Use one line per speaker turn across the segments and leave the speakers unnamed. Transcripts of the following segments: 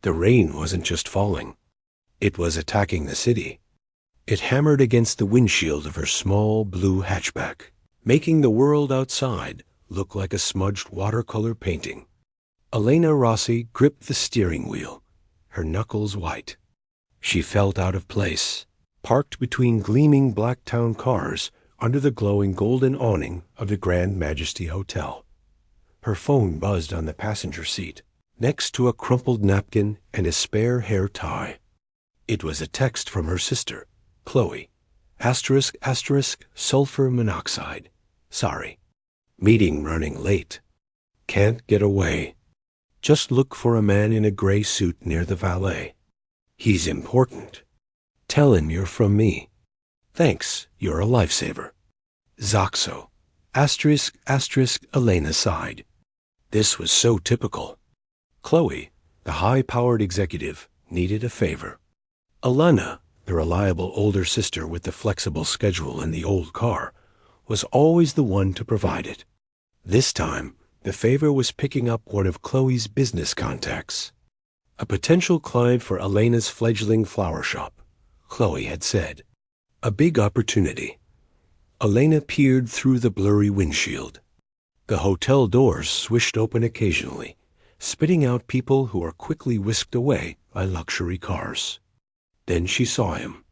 The rain wasn't just falling. It was attacking the city. It hammered against the windshield of her small blue hatchback, making the world outside look like a smudged watercolor painting. Elena Rossi gripped the steering wheel, her knuckles white. She felt out of place, parked between gleaming Blacktown cars under the glowing golden awning of the Grand Majesty Hotel. Her phone buzzed on the passenger seat, next to a crumpled napkin and a spare hair tie. It was a text from her sister, Chloe. ***, sulfur monoxide. Sorry. Meeting running late. Can't get away. Just look for a man in a gray suit near the valet. He's important. Tell him you're from me. Thanks, you're a lifesaver. Zoxo. ***, Elena sighed. This was so typical. Chloe, the high-powered executive, needed a favor. Elena, the reliable older sister with the flexible schedule and the old car, was always the one to provide it. This time, the favor was picking up one of Chloe's business contacts. A potential client for Elena's fledgling flower shop, Chloe had said. A big opportunity. Elena peered through the blurry windshield. The hotel doors swished open occasionally, spitting out people who were quickly whisked away by luxury cars. Then she saw him.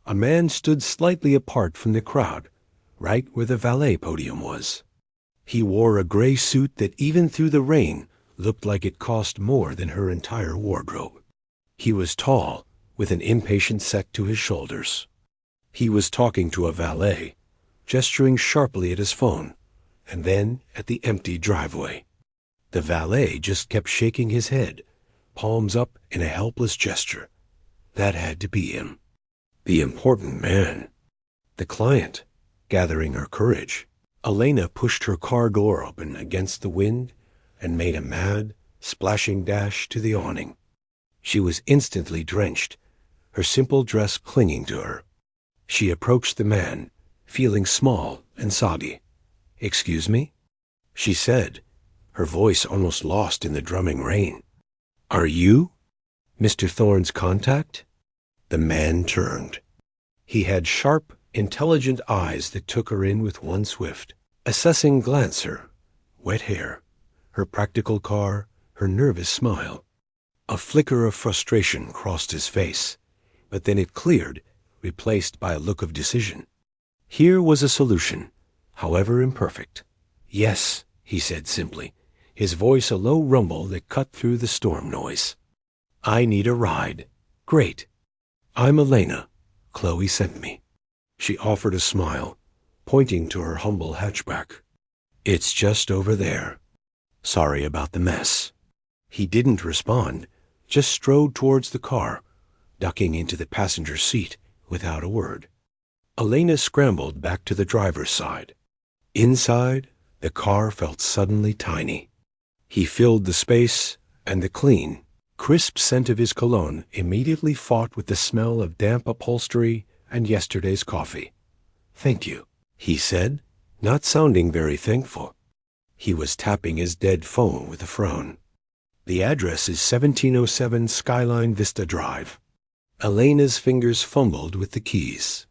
A man stood slightly apart from the crowd, right where the valet podium was. He wore a gray suit that even through the rain looked like it cost more than her entire wardrobe. He was tall, with an impatient set to his shoulders. He was talking to a valet, gesturing sharply at his phone, and then at the empty driveway. The valet just kept shaking his head, palms up in a helpless gesture. That had to be him. The important man. The client, gathering her courage. Elena pushed her car door open against the wind and made a mad, splashing dash to the awning. She was instantly drenched, her simple dress clinging to her. She approached the man, feeling small and soggy. "Excuse me?" she said, her voice almost lost in the drumming rain. "Are you Mr. Thorne's contact?" The man turned. He had sharp, intelligent eyes that took her in with one swift, assessing glance her wet hair, her practical car, her nervous smile. A flicker of frustration crossed his face, but then it cleared, replaced by a look of decision. Here was a solution, however imperfect. "Yes," he said simply, his voice a low rumble that cut through the storm noise. "I need a ride." "Great. I'm Elena. Chloe sent me." She offered a smile, pointing to her humble hatchback. "It's just over there. Sorry about the mess." He didn't respond, just strode towards the car, ducking into the passenger seat without a word. Elena scrambled back to the driver's side. Inside, the car felt suddenly tiny. He filled the space, and the clean, crisp scent of his cologne immediately fought with the smell of damp upholstery and yesterday's coffee. "Thank you," he said, not sounding very thankful. He was tapping his dead phone with a frown. "The address is 1707 Skyline Vista Drive." Elena's fingers fumbled with the keys.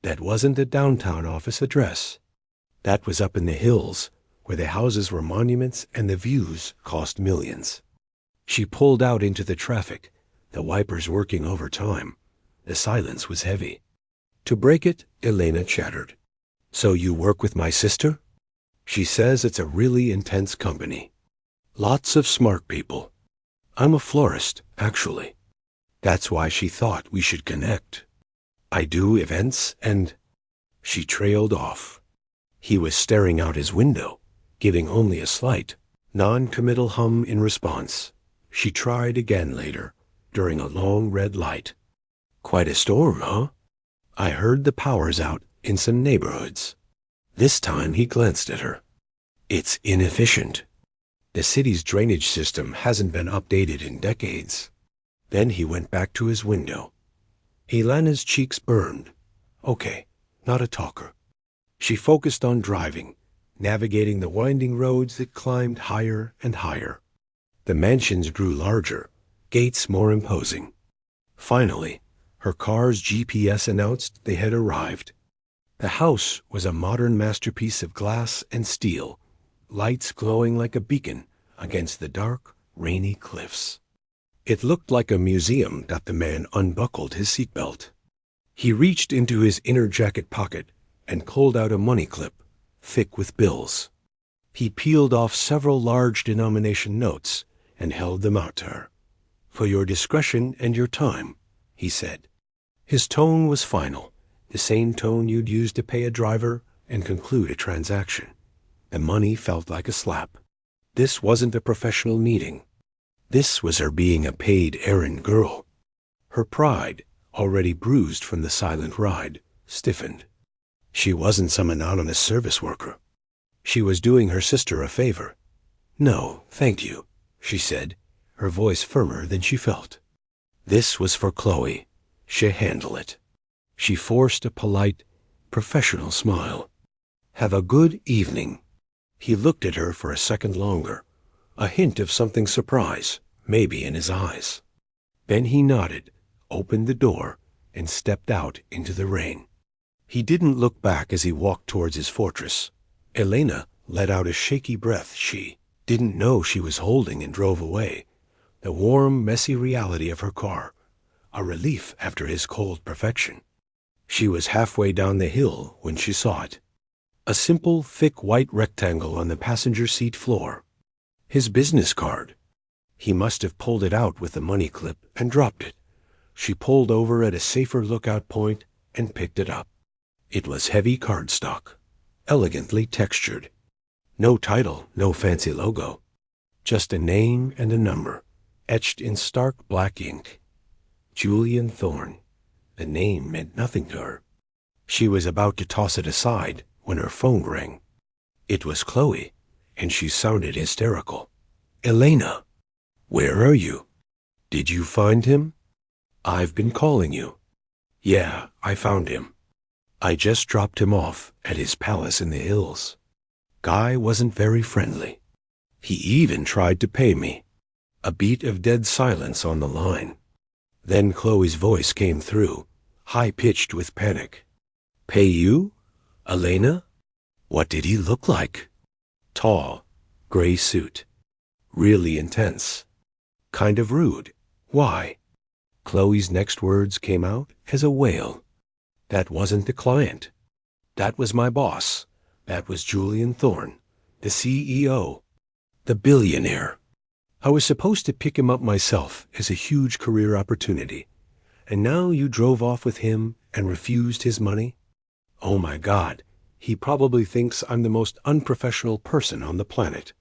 That wasn't the downtown office address. That was up in the hills, where the houses were monuments and the views cost millions. She pulled out into the traffic, the wipers working overtime. The silence was heavy. To break it, Elena chattered. "So you work with my sister?" "She says it's a really intense company. Lots of smart people. I'm a florist, actually. That's why she thought we should connect. I do events and—" She trailed off. He was staring out his window, giving only a slight, non-committal hum in response. She tried again later, during a long red light. "Quite a storm, huh? I heard the power's out in some neighborhoods." This time he glanced at her. "It's inefficient. The city's drainage system hasn't been updated in decades." Then he went back to his window. Elena's cheeks burned. Okay, not a talker. She focused on driving, navigating the winding roads that climbed higher and higher. The mansions grew larger, gates more imposing. Finally, her car's GPS announced they had arrived. The house was a modern masterpiece of glass and steel, lights glowing like a beacon against the dark, rainy cliffs. It looked like a museum that the man unbuckled his seatbelt. He reached into his inner jacket pocket and pulled out a money clip, thick with bills. He peeled off several large denomination notes and held them out to her. "For your discretion and your time," he said. His tone was final, the same tone you'd use to pay a driver and conclude a transaction. The money felt like a slap. This wasn't a professional meeting. This was her being a paid errand girl. Her pride, already bruised from the silent ride, stiffened. She wasn't some anonymous service worker. She was doing her sister a favor. "No, thank you," she said, her voice firmer than she felt. This was for Chloe. She'd handle it. She forced a polite, professional smile. "Have a good evening." He looked at her for a second longer, a hint of something surprise, maybe in his eyes. Then he nodded, opened the door, and stepped out into the rain. He didn't look back as he walked towards his fortress. Elena let out a shaky breath she didn't know she was holding and drove away, the warm, messy reality of her car, a relief after his cold perfection. She was halfway down the hill when she saw it. A simple, thick white rectangle on the passenger seat floor. His business card. He must have pulled it out with the money clip and dropped it. She pulled over at a safer lookout point and picked it up. It was heavy cardstock, elegantly textured. No title, no fancy logo. Just a name and a number, etched in stark black ink. Julian Thorne. The name meant nothing to her. She was about to toss it aside when her phone rang. It was Chloe, and she sounded hysterical. "Elena, where are you? Did you find him? I've been calling you." "Yeah, I found him. I just dropped him off at his palace in the hills. Guy wasn't very friendly. He even tried to pay me." A beat of dead silence on the line. Then Chloe's voice came through, high-pitched with panic. "Pay you? Elena? What did he look like?" "Tall, gray suit. Really intense. Kind of rude. Why?" Chloe's next words came out as a wail. "That wasn't the client. That was my boss. That was Julian Thorne, the CEO, the billionaire. I was supposed to pick him up myself as a huge career opportunity. And now you drove off with him and refused his money? Oh my God, he probably thinks I'm the most unprofessional person on the planet.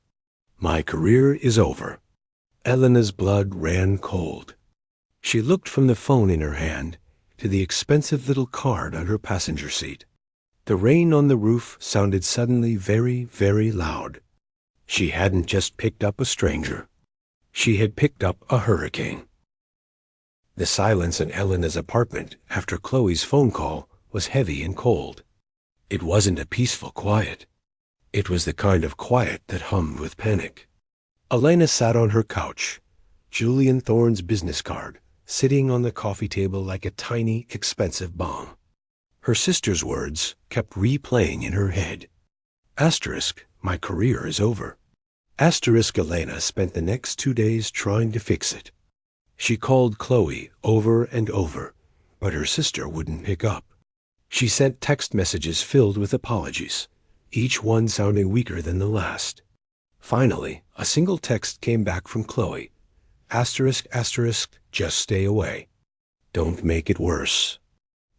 My career is over." Elena's blood ran cold. She looked from the phone in her hand to the expensive little card on her passenger seat. The rain on the roof sounded suddenly very, very loud. She hadn't just picked up a stranger. She had picked up a hurricane. The silence in Elena's apartment after Chloe's phone call was heavy and cold. It wasn't a peaceful quiet. It was the kind of quiet that hummed with panic. Elena sat on her couch, Julian Thorne's business card, sitting on the coffee table like a tiny, expensive bomb. Her sister's words kept replaying in her head. Asterisk, my career is over. Asterisk. Elena spent the next 2 days trying to fix it. She called Chloe over and over, but her sister wouldn't pick up. She sent text messages filled with apologies, each one sounding weaker than the last. Finally, a single text came back from Chloe. Asterisk, asterisk, just stay away. Don't make it worse.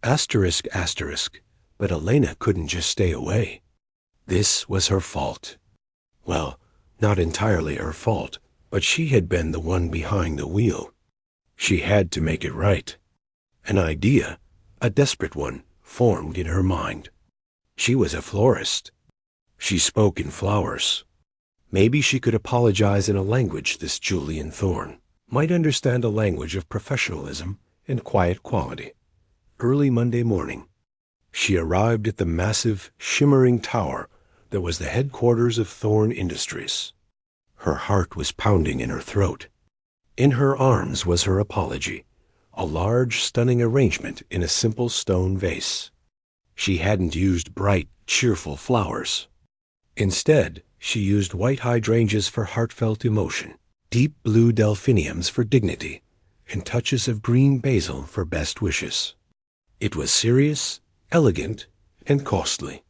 Asterisk, asterisk, but Elena couldn't just stay away. This was her fault. Well, not entirely her fault, but she had been the one behind the wheel. She had to make it right. An idea, a desperate one, formed in her mind. She was a florist. She spoke in flowers. Maybe she could apologize in a language this Julian Thorne might understand, a language of professionalism and quiet quality. Early Monday morning, she arrived at the massive, shimmering tower that was the headquarters of Thorne Industries. Her heart was pounding in her throat. In her arms was her apology, a large, stunning arrangement in a simple stone vase. She hadn't used bright, cheerful flowers. Instead, she used white hydrangeas for heartfelt emotion, deep blue delphiniums for dignity, and touches of green basil for best wishes. It was serious, elegant, and costly.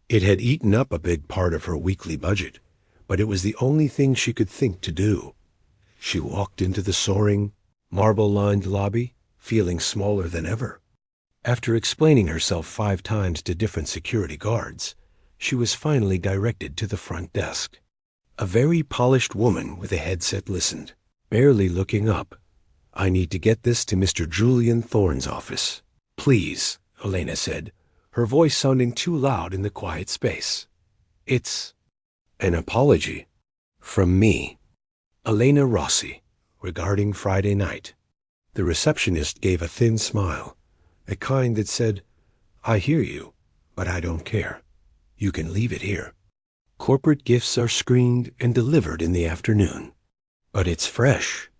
It had eaten up a big part of her weekly budget, but it was the only thing she could think to do. She walked into the soaring, marble-lined lobby, feeling smaller than ever. After explaining herself 5 times to different security guards, she was finally directed to the front desk. A very polished woman with a headset listened, barely looking up. "I need to get this to Mr. Julian Thorne's office." "Please," Elena said, her voice sounding too loud in the quiet space. "It's an apology from me, Elena Rossi, regarding Friday night." The receptionist gave a thin smile, a kind that said, "I hear you, but I don't care. You can leave it here. Corporate gifts are screened and delivered in the afternoon. But it's fresh.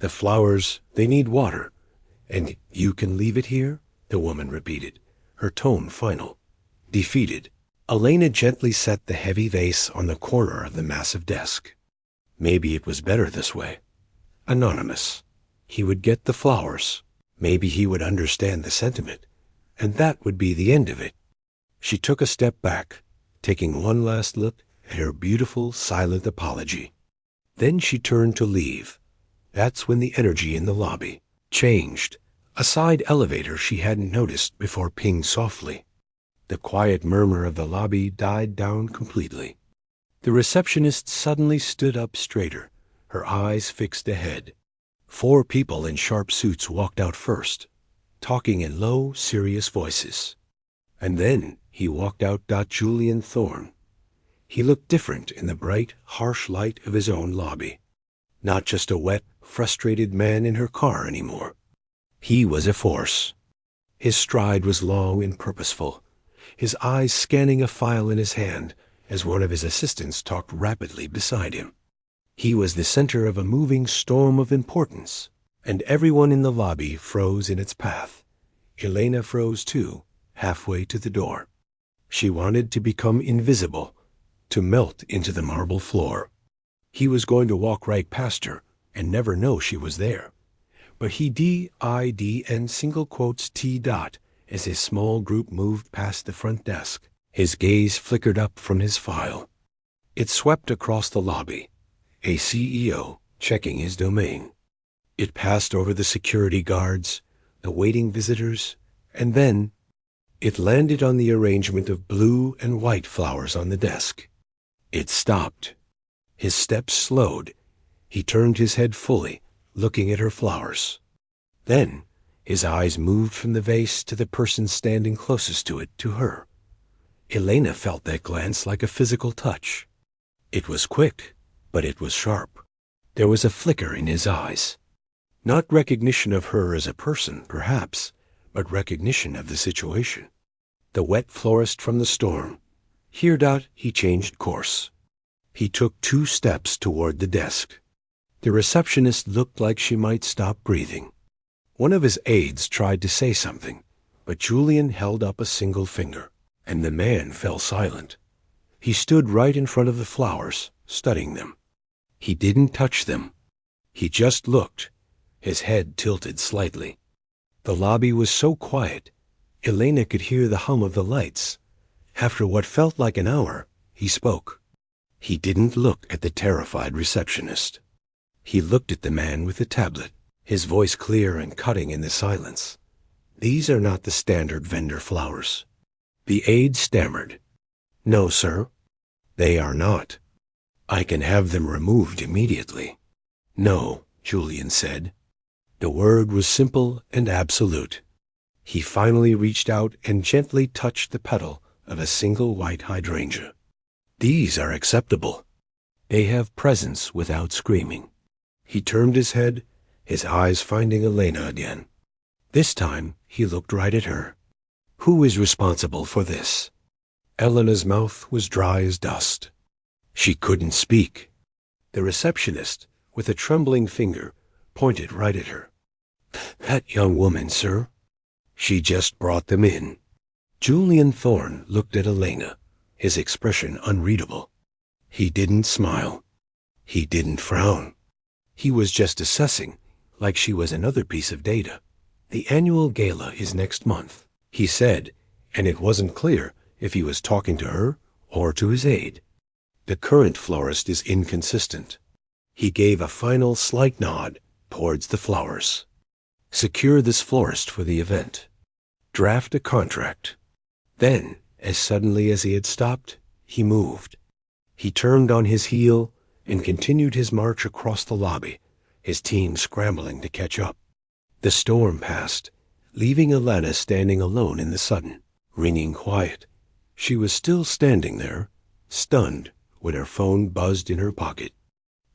The flowers, they need water. And you can leave it here?" the woman repeated, her tone final. Defeated, Elena gently set the heavy vase on the corner of the massive desk. Maybe it was better this way. Anonymous. He would get the flowers. Maybe he would understand the sentiment, and that would be the end of it. She took a step back, taking one last look at her beautiful, silent apology. Then she turned to leave. That's when the energy in the lobby changed. A side elevator she hadn't noticed before pinged softly. The quiet murmur of the lobby died down completely. The receptionist suddenly stood up straighter, her eyes fixed ahead. 4 people in sharp suits walked out first, talking in low, serious voices. And then he walked out. Julian Thorne. He looked different in the bright, harsh light of his own lobby. Not just a wet, frustrated man in her car anymore. He was a force. His stride was long and purposeful, his eyes scanning a file in his hand as one of his assistants talked rapidly beside him. He was the center of a moving storm of importance, and everyone in the lobby froze in its path. Elena froze too, halfway to the door. She wanted to become invisible, to melt into the marble floor. He was going to walk right past her and never know she was there. But he D-I-D-N single quotes T dot as his small group moved past the front desk. His gaze flickered up from his file. It swept across the lobby, a CEO checking his domain. It passed over the security guards, the waiting visitors, and then it landed on the arrangement of blue and white flowers on the desk. It stopped. His steps slowed. He turned his head fully, looking at her flowers. Then his eyes moved from the vase to the person standing closest to it, to her. Elena felt that glance like a physical touch. It was quick, but it was sharp. There was a flicker in his eyes. Not recognition of her as a person, perhaps, but recognition of the situation. The wet florist from the storm. Here. He changed course. He took 2 steps toward the desk. The receptionist looked like she might stop breathing. One of his aides tried to say something, but Julian held up a single finger, and the man fell silent. He stood right in front of the flowers, studying them. He didn't touch them. He just looked, his head tilted slightly. The lobby was so quiet, Elena could hear the hum of the lights. After what felt like an hour, he spoke. He didn't look at the terrified receptionist. He looked at the man with the tablet, his voice clear and cutting in the silence. "These are not the standard vendor flowers." The aide stammered. "No, sir." "They are not. I can have them removed immediately." "No," Julian said. The word was simple and absolute. He finally reached out and gently touched the petal of a single white hydrangea. "These are acceptable. They have presence without screaming." He turned his head, his eyes finding Elena again. This time he looked right at her. "Who is responsible for this?" Elena's mouth was dry as dust. She couldn't speak. The receptionist, with a trembling finger, pointed right at her. "That young woman, sir. She just brought them in." Julian Thorne looked at Elena, his expression unreadable. He didn't smile. He didn't frown. He was just assessing, like she was another piece of data. "The annual gala is next month," he said, and it wasn't clear if he was talking to her or to his aide. "The current florist is inconsistent." He gave a final slight nod towards the flowers. "Secure this florist for the event. Draft a contract." Then, as suddenly as he had stopped, he moved. He turned on his heel and continued his march across the lobby, his team scrambling to catch up. The storm passed, leaving Elena standing alone in the sun, ringing quiet. She was still standing there, stunned, when her phone buzzed in her pocket.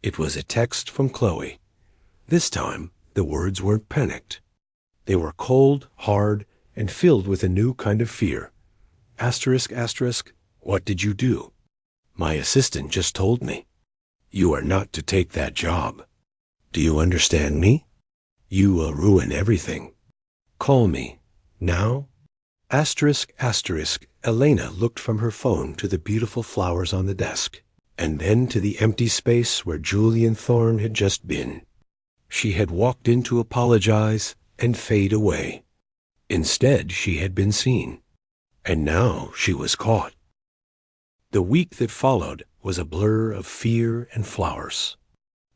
It was a text from Chloe. This time, the words weren't panicked. They were cold, hard, and filled with a new kind of fear. Asterisk, asterisk, what did you do? My assistant just told me. You are not to take that job. Do you understand me? You will ruin everything. Call me. Now? Asterisk, asterisk, Elena looked from her phone to the beautiful flowers on the desk, and then to the empty space where Julian Thorne had just been. She had walked in to apologize and fade away. Instead, she had been seen. And now she was caught. The week that followed was a blur of fear and flowers.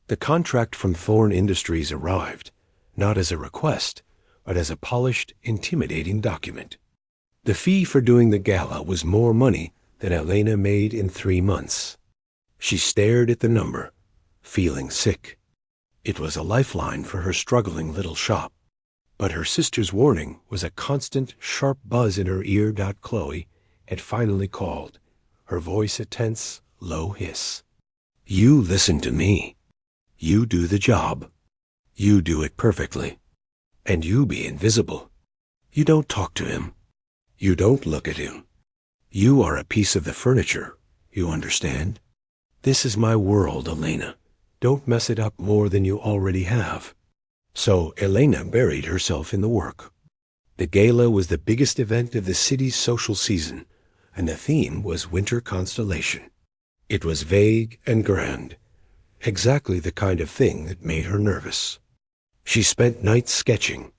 The contract from Thorne Industries arrived, not as a request, but as a polished, intimidating document. The fee for doing the gala was more money than Elena made in 3 months. She stared at the number, feeling sick. It was a lifeline for her struggling little shop. But her sister's warning was a constant, sharp buzz in her ear. Chloe had finally called, her voice a tense, low hiss. You listen to me. You do the job. You do it perfectly. And you be invisible. You don't talk to him. You don't look at him. You are a piece of the furniture, you understand? This is my world, Elena. Don't mess it up more than you already have. So Elena buried herself in the work. The gala was the biggest event of the city's social season, and the theme was winter constellation. It was vague and grand, exactly the kind of thing that made her nervous. She spent nights sketching,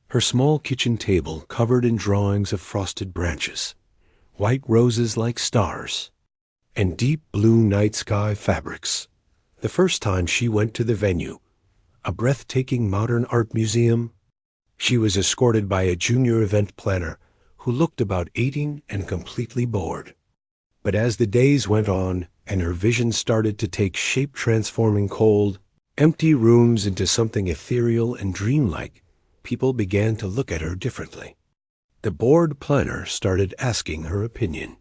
her small kitchen table covered in drawings of frosted branches, white roses like stars, and deep blue night sky fabrics. The first time she went to the venue, a breathtaking modern art museum, she was escorted by a junior event planner who looked about 80 and completely bored. But as the days went on and her vision started to take shape, transforming cold, empty rooms into something ethereal and dreamlike, people began to look at her differently. The bored planner started asking her opinion.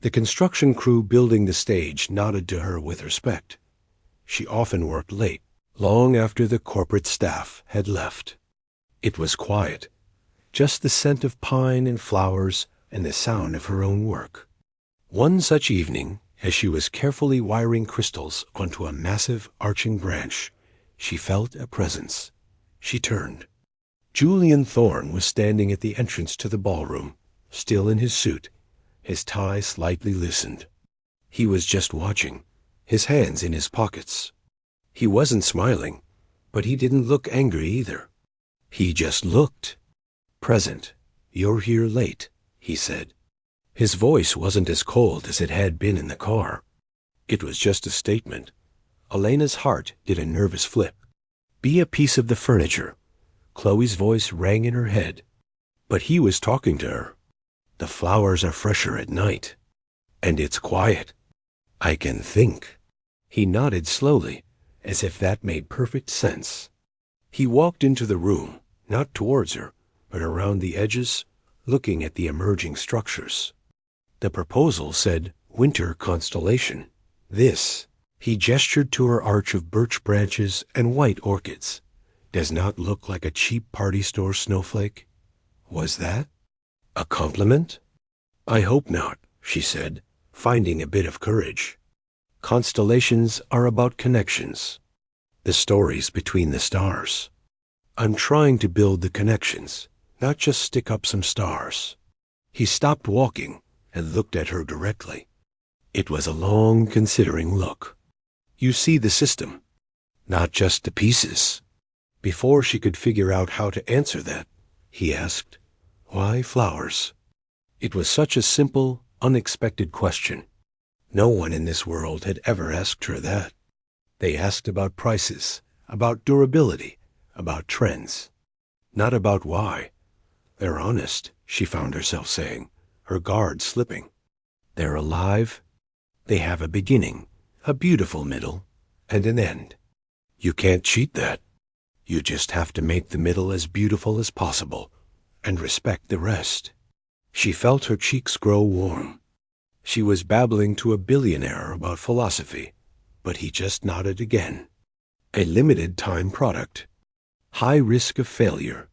The construction crew building the stage nodded to her with respect. She often worked late, long after the corporate staff had left. It was quiet, just the scent of pine and flowers and the sound of her own work. One such evening, as she was carefully wiring crystals onto a massive arching branch, she felt a presence. She turned. Julian Thorne was standing at the entrance to the ballroom, still in his suit, his tie slightly loosened. He was just watching, his hands in his pockets. He wasn't smiling, but he didn't look angry either. He just looked. Present. You're here late, he said. His voice wasn't as cold as it had been in the car. It was just a statement. Elena's heart did a nervous flip. Be a piece of the furniture. Chloe's voice rang in her head. But he was talking to her. The flowers are fresher at night. And it's quiet. I can think. He nodded slowly, as if that made perfect sense. He walked into the room, not towards her, but around the edges, looking at the emerging structures. The proposal said, Winter Constellation. This, he gestured to her arch of birch branches and white orchids, does not look like a cheap party store snowflake. Was that a compliment? I hope not, she said, finding a bit of courage. Constellations are about connections. the stories between the stars. I'm trying to build the connections, not just stick up some stars. He stopped walking and looked at her directly. It was a long, considering look. You see the system, not just the pieces. Before she could figure out how to answer that, he asked, "Why flowers?" It was such a simple, unexpected question. No one in this world had ever asked her that. They asked about prices, about durability, about trends, not about why. They're honest, she found herself saying, her guard slipping. They're alive. They have a beginning, a beautiful middle, and an end. You can't cheat that. You just have to make the middle as beautiful as possible and respect the rest. She felt her cheeks grow warm. She was babbling to a billionaire about philosophy, but he just nodded again. A limited time product. High risk of failure.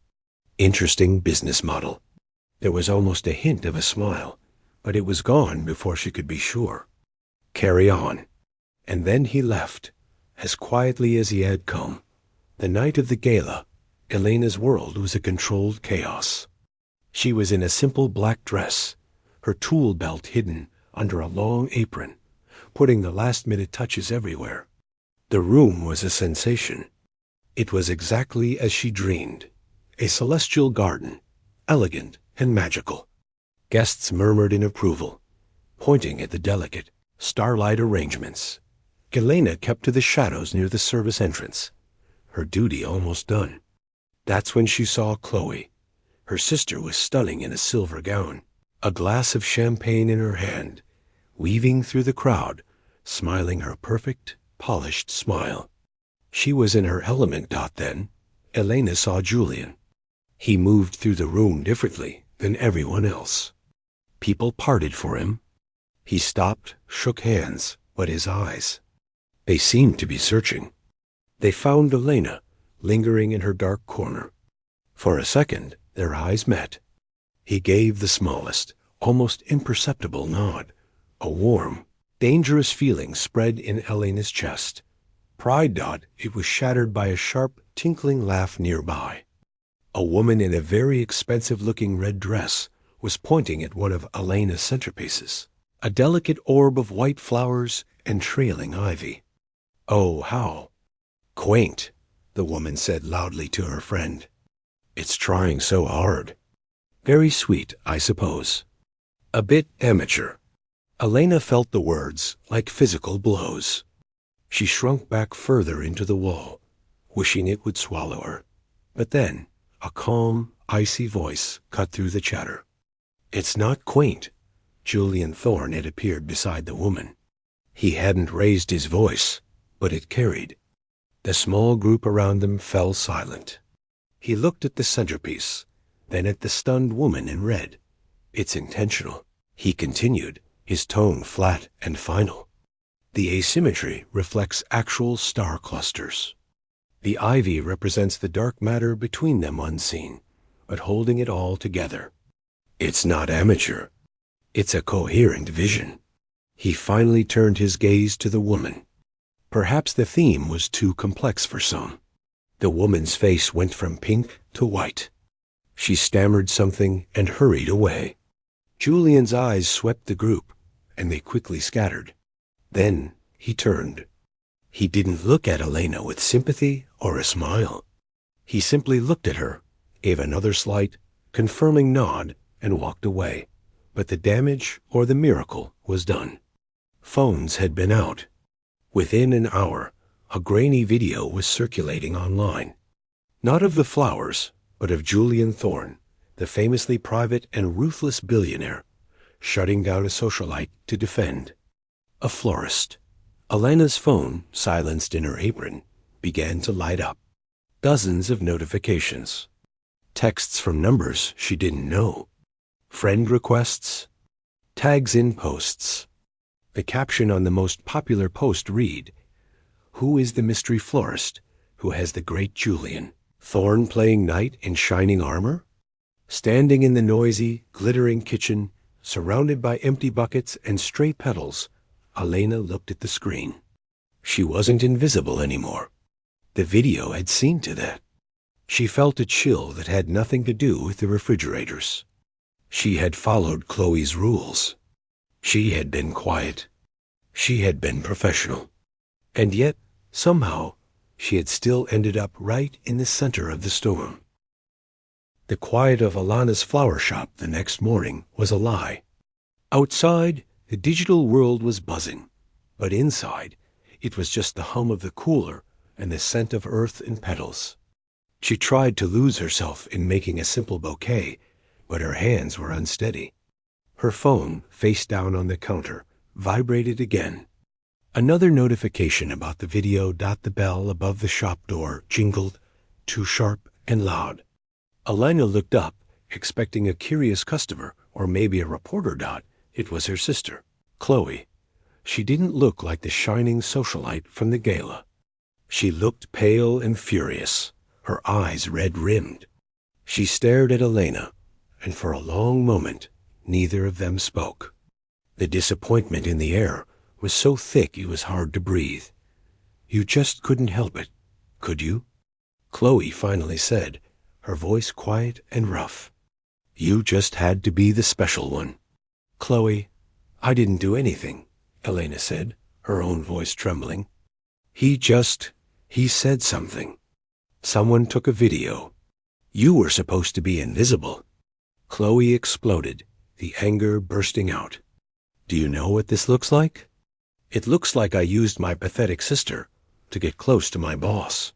Interesting business model. There was almost a hint of a smile, but it was gone before she could be sure. Carry on. And then he left, as quietly as he had come. The night of the gala, Elena's world was a controlled chaos. She was in a simple black dress, her tool belt hidden under a long apron, putting the last-minute touches everywhere. The room was a sensation. It was exactly as she dreamed, a celestial garden, elegant and magical. Guests murmured in approval, pointing at the delicate, starlight arrangements. Elena kept to the shadows near the service entrance, her duty almost done. That's when she saw Chloe. Her sister was stunning in a silver gown, a glass of champagne in her hand, weaving through the crowd, smiling her perfect, polished smile. She was in her element. Then Elena saw Julian. He moved through the room differently than everyone else. People parted for him. He stopped, shook hands, but his eyes, they seemed to be searching. They found Elena, lingering in her dark corner. For a second, their eyes met. He gave the smallest, almost imperceptible nod. A warm, dangerous feeling spread in Elena's chest. Pride. It was shattered by a sharp, tinkling laugh nearby. A woman in a very expensive-looking red dress was pointing at one of Elena's centerpieces, a delicate orb of white flowers and trailing ivy. "Oh, how quaint," the woman said loudly to her friend. "It's trying so hard." "Very sweet, I suppose." "A bit amateur." Elena felt the words like physical blows. She shrunk back further into the wall, wishing it would swallow her. But then a calm, icy voice cut through the chatter. "It's not quaint." Julian Thorne had appeared beside the woman. He hadn't raised his voice, but it carried. The small group around them fell silent. He looked at the centerpiece, then at the stunned woman in red. "It's intentional," he continued, his tone flat and final. "The asymmetry reflects actual star clusters. The ivy represents the dark matter between them unseen, but holding it all together. It's not amateur. It's a coherent vision." He finally turned his gaze to the woman. Perhaps the theme was too complex for some. The woman's face went from pink to white. She stammered something and hurried away. Julian's eyes swept the group, and they quickly scattered. Then he turned. He didn't look at Elena with sympathy or a smile. He simply looked at her, gave another slight, confirming nod, and walked away. But the damage or the miracle was done. Phones had been out. Within an hour, a grainy video was circulating online. Not of the flowers, but of Julian Thorne, the famously private and ruthless billionaire, shutting down a socialite to defend. A florist. Elena's phone, silenced in her apron, began to light up. Dozens of notifications. Texts from numbers she didn't know. Friend requests. Tags in posts. The caption on the most popular post read, "Who is the mystery florist who has the great Julian Thorne playing knight in shining armor?" Standing in the noisy, glittering kitchen, surrounded by empty buckets and stray petals, Elena looked at the screen. She wasn't invisible anymore. The video had seen to that. She felt a chill that had nothing to do with the refrigerators. She had followed Chloe's rules. She had been quiet. She had been professional. And yet, somehow, she had still ended up right in the center of the storm. The quiet of Alana's flower shop the next morning was a lie. Outside, the digital world was buzzing, but inside, it was just the hum of the cooler and the scent of earth and petals. She tried to lose herself in making a simple bouquet, but her hands were unsteady. Her phone, face down on the counter, vibrated again. Another notification about the video. The bell above the shop door jingled, too sharp and loud. Elena looked up, expecting a curious customer or maybe a reporter. It was her sister, Chloe. She didn't look like the shining socialite from the gala. She looked pale and furious, her eyes red-rimmed. She stared at Elena, and for a long moment, neither of them spoke. The disappointment in the air was so thick it was hard to breathe. You just couldn't help it, could you? Chloe finally said, her voice quiet and rough. You just had to be the special one. Chloe, I didn't do anything, Elena said, her own voice trembling. He said something. Someone took a video. You were supposed to be invisible. Chloe exploded, the anger bursting out. Do you know what this looks like? It looks like I used my pathetic sister to get close to my boss.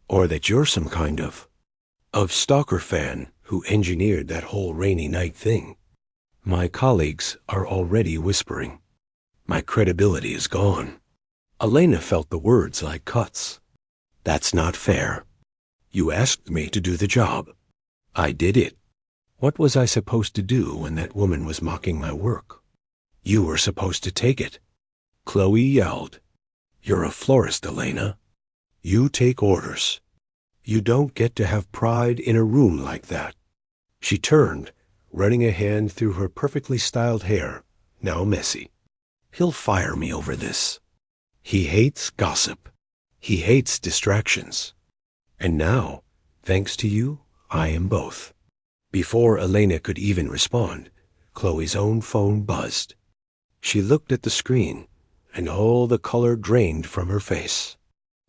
Or that you're some kind of stalker fan who engineered that whole rainy night thing. My colleagues are already whispering. My credibility is gone. Elena felt the words like cuts. That's not fair. You asked me to do the job. I did it. What was I supposed to do when that woman was mocking my work? You were supposed to take it. Chloe yelled. You're a florist, Elena. You take orders. You don't get to have pride in a room like that. She turned, running a hand through her perfectly styled hair, now messy. He'll fire me over this. He hates gossip. He hates distractions. And now, thanks to you, I am both. Before Elena could even respond, Chloe's own phone buzzed. She looked at the screen, and all the color drained from her face.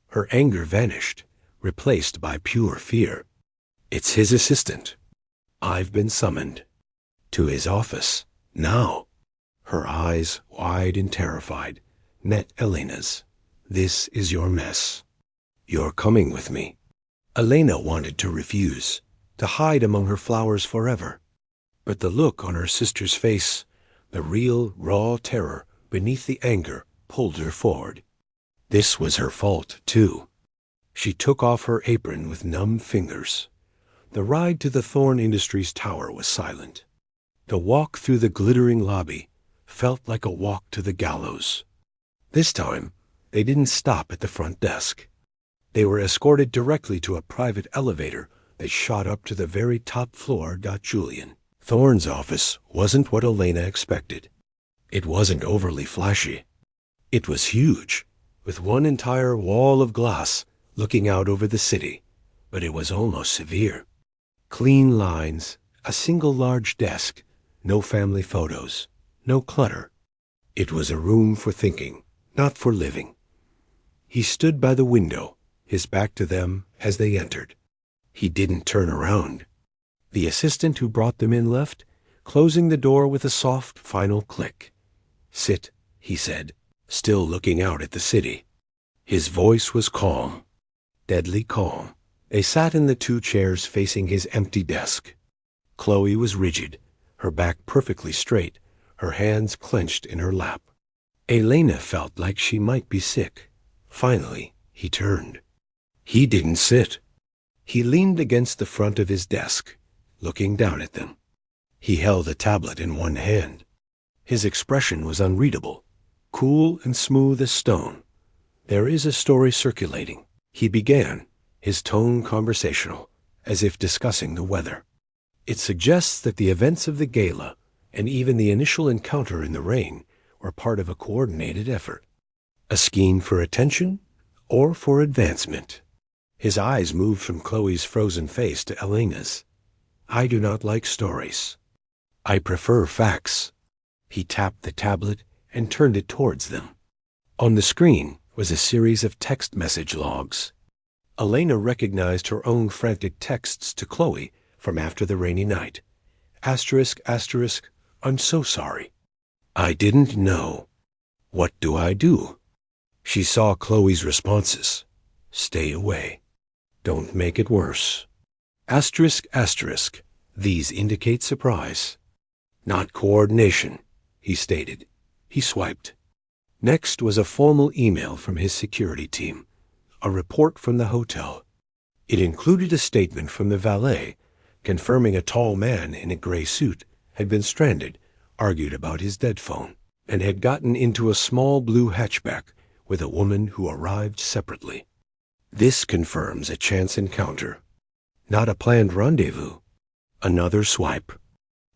Her anger vanished, replaced by pure fear. It's his assistant. I've been summoned. To his office, now. Her eyes, wide and terrified, met Elena's. This is your mess. You're coming with me. Elena wanted to refuse, to hide among her flowers forever. But the look on her sister's face, the real, raw terror beneath the anger, pulled her forward. This was her fault, too. She took off her apron with numb fingers. The ride to the Thorne Industries tower was silent. The walk through the glittering lobby felt like a walk to the gallows. This time, they didn't stop at the front desk. They were escorted directly to a private elevator that shot up to the very top floor. Julian Thorne's office wasn't what Elena expected. It wasn't overly flashy. It was huge, with one entire wall of glass looking out over the city, but it was almost severe. Clean lines, a single large desk, no family photos, no clutter. It was a room for thinking, not for living. He stood by the window, his back to them as they entered. He didn't turn around. The assistant who brought them in left, closing the door with a soft final click. Sit, he said, still looking out at the city. His voice was calm, deadly calm. They sat in the two chairs facing his empty desk. Chloe was rigid, her back perfectly straight, her hands clenched in her lap. Elena felt like she might be sick. Finally, he turned. He didn't sit. He leaned against the front of his desk, looking down at them. He held a tablet in one hand. His expression was unreadable, cool and smooth as stone. There is a story circulating. He began, his tone conversational, as if discussing the weather. It suggests that the events of the gala, and even the initial encounter in the rain, were part of a coordinated effort. A scheme for attention or for advancement. His eyes moved from Chloe's frozen face to Elena's. I do not like stories. I prefer facts. He tapped the tablet and turned it towards them. On the screen was a series of text message logs. Elena recognized her own frantic texts to Chloe from after the rainy night. Asterisk, asterisk, I'm so sorry. I didn't know. What do I do? She saw Chloe's responses. Stay away. Don't make it worse. Asterisk, asterisk. These indicate surprise. Not coordination, he stated. He swiped. Next was a formal email from his security team. A report from the hotel. It included a statement from the valet confirming a tall man in a gray suit had been stranded, argued about his dead phone, and had gotten into a small blue hatchback with a woman who arrived separately. This confirms a chance encounter, not a planned rendezvous. Another swipe.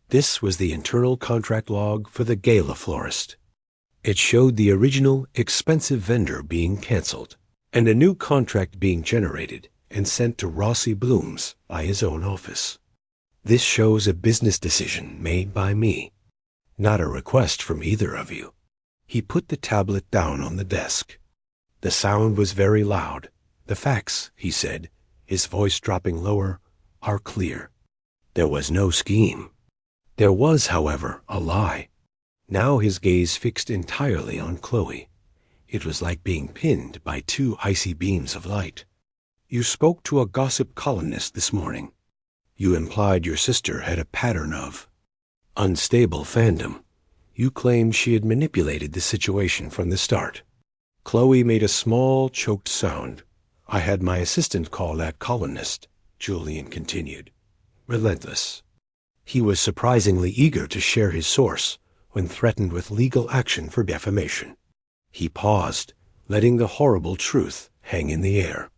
This was the internal contract log for the gala florist. It showed the original, expensive vendor being canceled, and a new contract being generated and sent to Rossi Blooms by his own office. This shows a business decision made by me, not a request from either of you. He put the tablet down on the desk. The sound was very loud. The facts, he said, his voice dropping lower, are clear. There was no scheme. There was, however, a lie. Now his gaze fixed entirely on Chloe. It was like being pinned by two icy beams of light. You spoke to a gossip columnist this morning. You implied your sister had a pattern of unstable fandom. You claimed she had manipulated the situation from the start. Chloe made a small, choked sound. I had my assistant call that columnist, Julian continued. Relentless. He was surprisingly eager to share his source when threatened with legal action for defamation. He paused, letting the horrible truth hang in the air.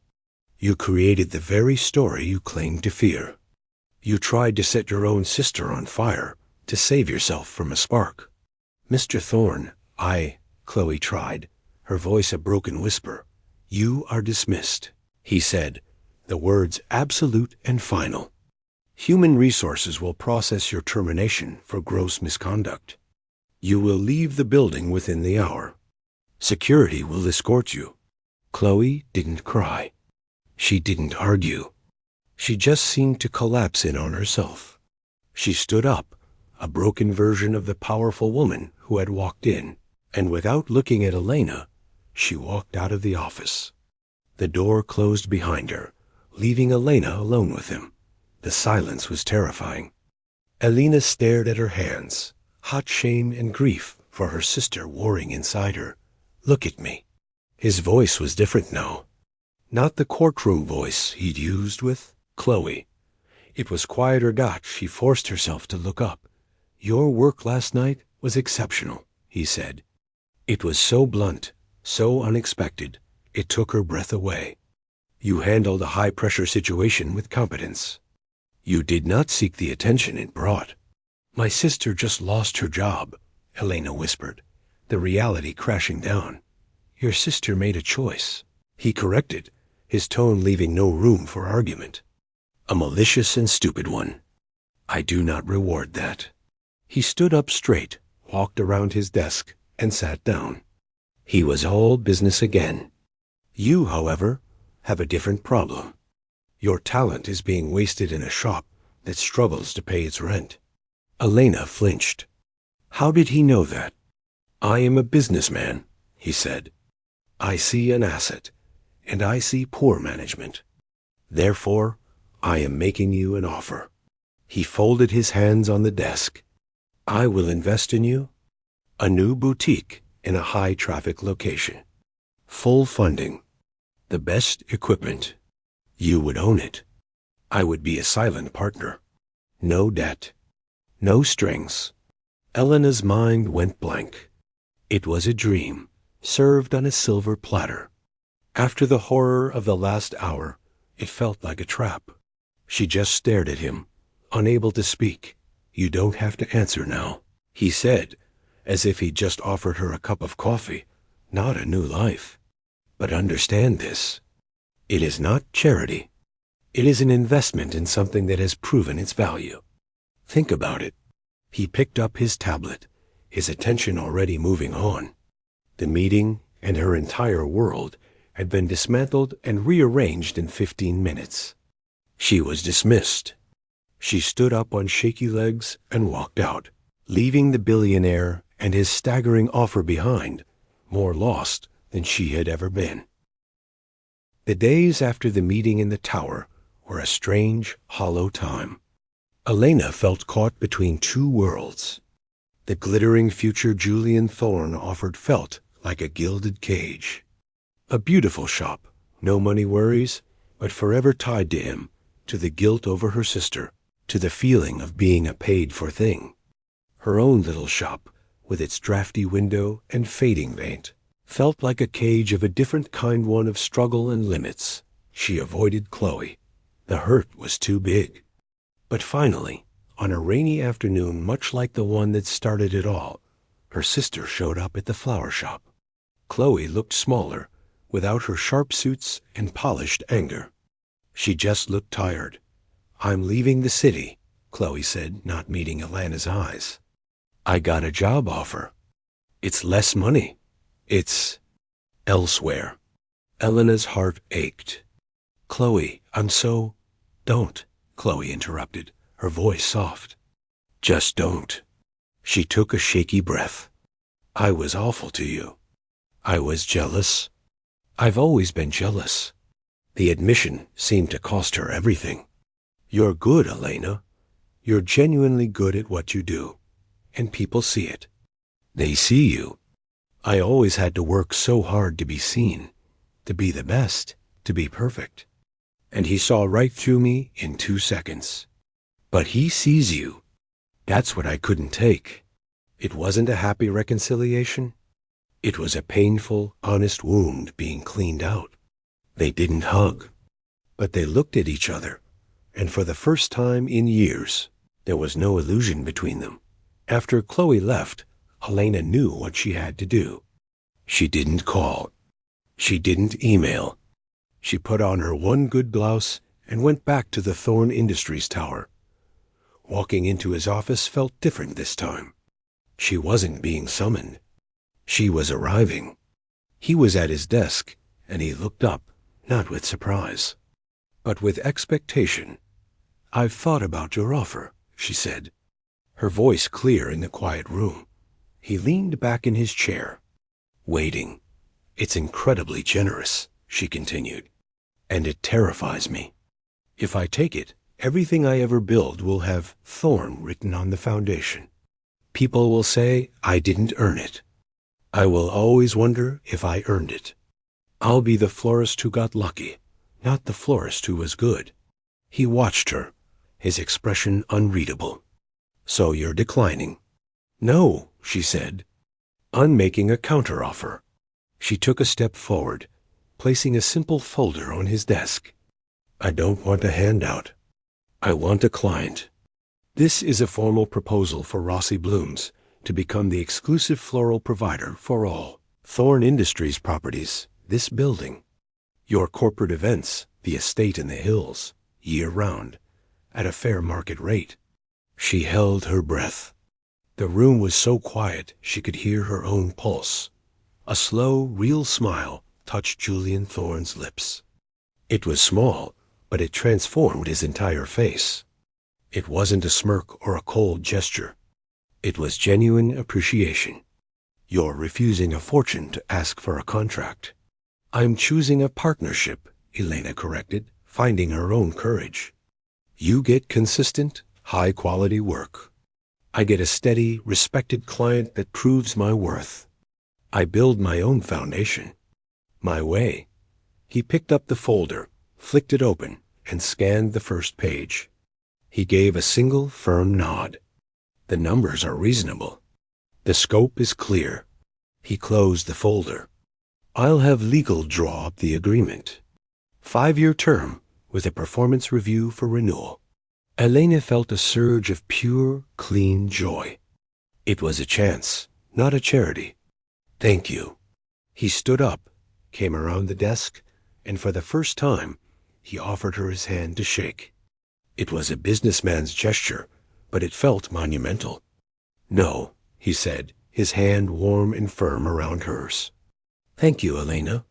You created the very story you claimed to fear. You tried to set your own sister on fire to save yourself from a spark. Mr. Thorne, Chloe tried, her voice a broken whisper. You are dismissed, he said, the words absolute and final. Human resources will process your termination for gross misconduct. You will leave the building within the hour. Security will escort you. Chloe didn't cry. She didn't argue. She just seemed to collapse in on herself. She stood up, a broken version of the powerful woman who had walked in, and without looking at Elena, she walked out of the office. The door closed behind her, leaving Elena alone with him. The silence was terrifying. Elena stared at her hands, hot shame and grief for her sister warring inside her. Look at me. His voice was different now. Not the courtroom voice he'd used with Chloe. It was quiet or got she forced herself to look up. Your work last night was exceptional, he said. It was so blunt, so unexpected, it took her breath away. You handled a high-pressure situation with competence. You did not seek the attention it brought. My sister just lost her job, Elena whispered, the reality crashing down. Your sister made a choice. He corrected, his tone leaving no room for argument. A malicious and stupid one. I do not reward that. He stood up straight, walked around his desk, and sat down. He was all business again. You, however, have a different problem. Your talent is being wasted in a shop that struggles to pay its rent. Elena flinched. How did he know that? I am a businessman, he said. I see an asset, and I see poor management. Therefore, I am making you an offer. He folded his hands on the desk. I will invest in you. A new boutique in a high-traffic location. Full funding. The best equipment. You would own it. I would be a silent partner. No debt. No strings. Elena's mind went blank. It was a dream, served on a silver platter. After the horror of the last hour, it felt like a trap. She just stared at him, unable to speak. You don't have to answer now, he said, as if he'd just offered her a cup of coffee, not a new life. But understand this. It is not charity. It is an investment in something that has proven its value. Think about it. He picked up his tablet, his attention already moving on. The meeting and her entire world had been dismantled and rearranged in 15 minutes. She was dismissed. She stood up on shaky legs and walked out, leaving the billionaire and his staggering offer behind, more lost than she had ever been. The days after the meeting in the tower were a strange, hollow time. Elena felt caught between two worlds. The glittering future Julian Thorne offered felt like a gilded cage. A beautiful shop, no money worries, but forever tied to him, to the guilt over her sister, to the feeling of being a paid-for thing. Her own little shop, with its drafty window and fading paint, felt like a cage of a different kind, one of struggle and limits. She avoided Chloe. The hurt was too big. But finally, on a rainy afternoon much like the one that started it all, her sister showed up at the flower shop. Chloe looked smaller, without her sharp suits and polished anger. She just looked tired. "I'm leaving the city," Chloe said, not meeting Elena's eyes. "I got a job offer. It's less money. It's elsewhere." Elena's heart ached. "Chloe, I'm so—" "Don't," Chloe interrupted, her voice soft. "Just don't." She took a shaky breath. "I was awful to you. I was jealous. I've always been jealous." The admission seemed to cost her everything. "You're good, Elena. You're genuinely good at what you do. And people see it. They see you. I always had to work so hard to be seen, to be the best, to be perfect. And he saw right through me in 2 seconds. But he sees you. That's what I couldn't take. It wasn't a happy reconciliation. It was a painful, honest wound being cleaned out. They didn't hug, but they looked at each other, and for the first time in years, there was no illusion between them. After Chloe left, Elena knew what she had to do. She didn't call. She didn't email. She put on her one good blouse and went back to the Thorne Industries tower. Walking into his office felt different this time. She wasn't being summoned. She was arriving. He was at his desk, and he looked up, not with surprise, but with expectation. "I've thought about your offer," she said, her voice clear in the quiet room. He leaned back in his chair, waiting. "It's incredibly generous," she continued, "and it terrifies me. If I take it, everything I ever build will have Thorne written on the foundation. People will say I didn't earn it. I will always wonder if I earned it. I'll be the florist who got lucky, not the florist who was good." He watched her, his expression unreadable. "So you're declining?" "No," she said. "I'm making a counteroffer." She took a step forward, placing a simple folder on his desk. "I don't want a handout. I want a client. This is a formal proposal for Rossi Blooms to become the exclusive floral provider for all Thorne Industries properties, this building. Your corporate events, the estate in the hills, year-round, at a fair market rate." She held her breath. The room was so quiet she could hear her own pulse. A slow, real smile touched Julian Thorne's lips. It was small, but it transformed his entire face. It wasn't a smirk or a cold gesture. It was genuine appreciation. "You're refusing a fortune to ask for a contract." "I'm choosing a partnership," Elena corrected, finding her own courage. "You get consistent, high-quality work. I get a steady, respected client that proves my worth. I build my own foundation. My way." He picked up the folder, flicked it open, and scanned the first page. He gave a single, firm nod. "The numbers are reasonable. The scope is clear." He closed the folder. "I'll have legal draw up the agreement. 5-year term with a performance review for renewal." Elena felt a surge of pure, clean joy. It was a chance, not a charity. "Thank you." He stood up, came around the desk, and for the first time, he offered her his hand to shake. It was a businessman's gesture, but it felt monumental. "No," he said, his hand warm and firm around hers. "Thank you, Elena."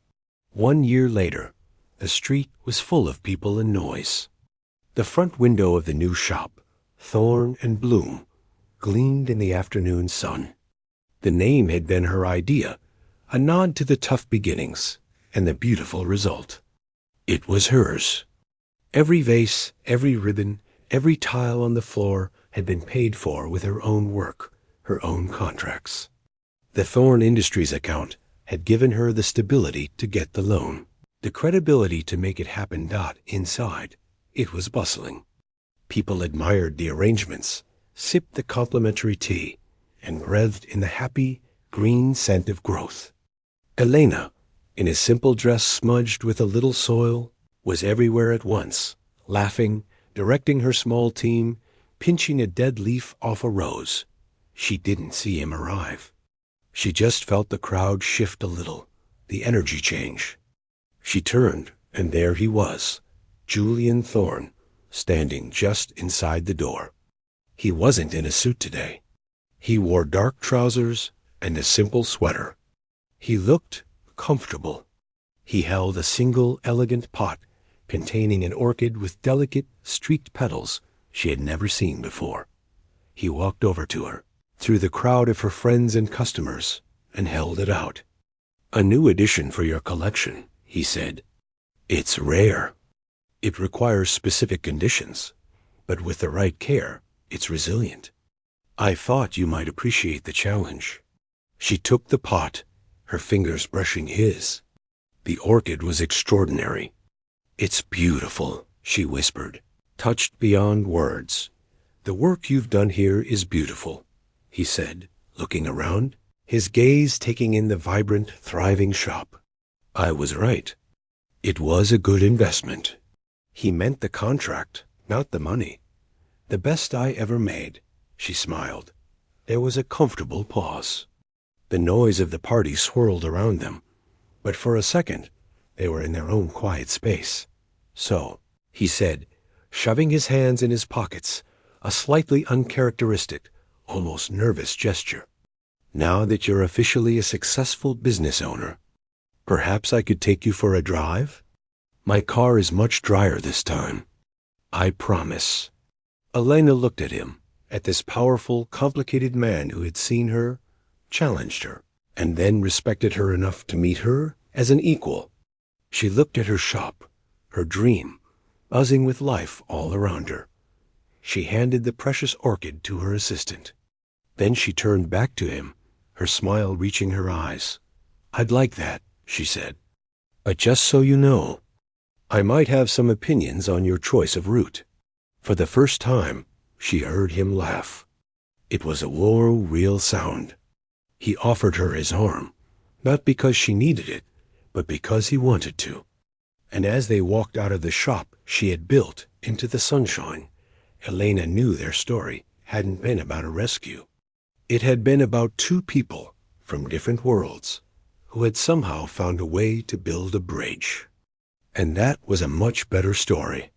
1 year later, the street was full of people and noise. The front window of the new shop, Thorn and Bloom, gleamed in the afternoon sun. The name had been her idea, a nod to the tough beginnings and the beautiful result. It was hers. Every vase, every ribbon, every tile on the floor had been paid for with her own work, her own contracts. The Thorn Industries account had given her the stability to get the loan, the credibility to make it happen. Inside, it was bustling. People admired the arrangements, sipped the complimentary tea, and breathed in the happy, green scent of growth. Elena, in a simple dress smudged with a little soil, was everywhere at once, laughing, directing her small team, pinching a dead leaf off a rose. She didn't see him arrive. She just felt the crowd shift a little, the energy change. She turned, and there he was, Julian Thorn, standing just inside the door. He wasn't in a suit today. He wore dark trousers and a simple sweater. He looked comfortable. He held a single elegant pot containing an orchid with delicate, streaked petals she had never seen before. He walked over to her, through the crowd of her friends and customers, and held it out. "A new addition for your collection," he said. "It's rare. It requires specific conditions, but with the right care, it's resilient. I thought you might appreciate the challenge." She took the pot, her fingers brushing his. The orchid was extraordinary. "It's beautiful," she whispered, touched beyond words. "The work you've done here is beautiful," he said, looking around, his gaze taking in the vibrant, thriving shop. "I was right. It was a good investment." He meant the contract, not the money. "The best I ever made," she smiled. There was a comfortable pause. The noise of the party swirled around them, but for a second they were in their own quiet space. "So," he said, shoving his hands in his pockets, a slightly uncharacteristic, almost nervous gesture. "Now that you're officially a successful business owner, perhaps I could take you for a drive? My car is much drier this time. I promise." Elena looked at him, at this powerful, complicated man who had seen her, challenged her, and then respected her enough to meet her as an equal. She looked at her shop, her dream, buzzing with life all around her. She handed the precious orchid to her assistant. Then she turned back to him, her smile reaching her eyes. "I'd like that," she said. "But just so you know, I might have some opinions on your choice of route." For the first time, she heard him laugh. It was a warm, real sound. He offered her his arm, not because she needed it, but because he wanted to. And as they walked out of the shop she had built into the sunshine, Elena knew their story hadn't been about a rescue. It had been about two people from different worlds who had somehow found a way to build a bridge. And that was a much better story.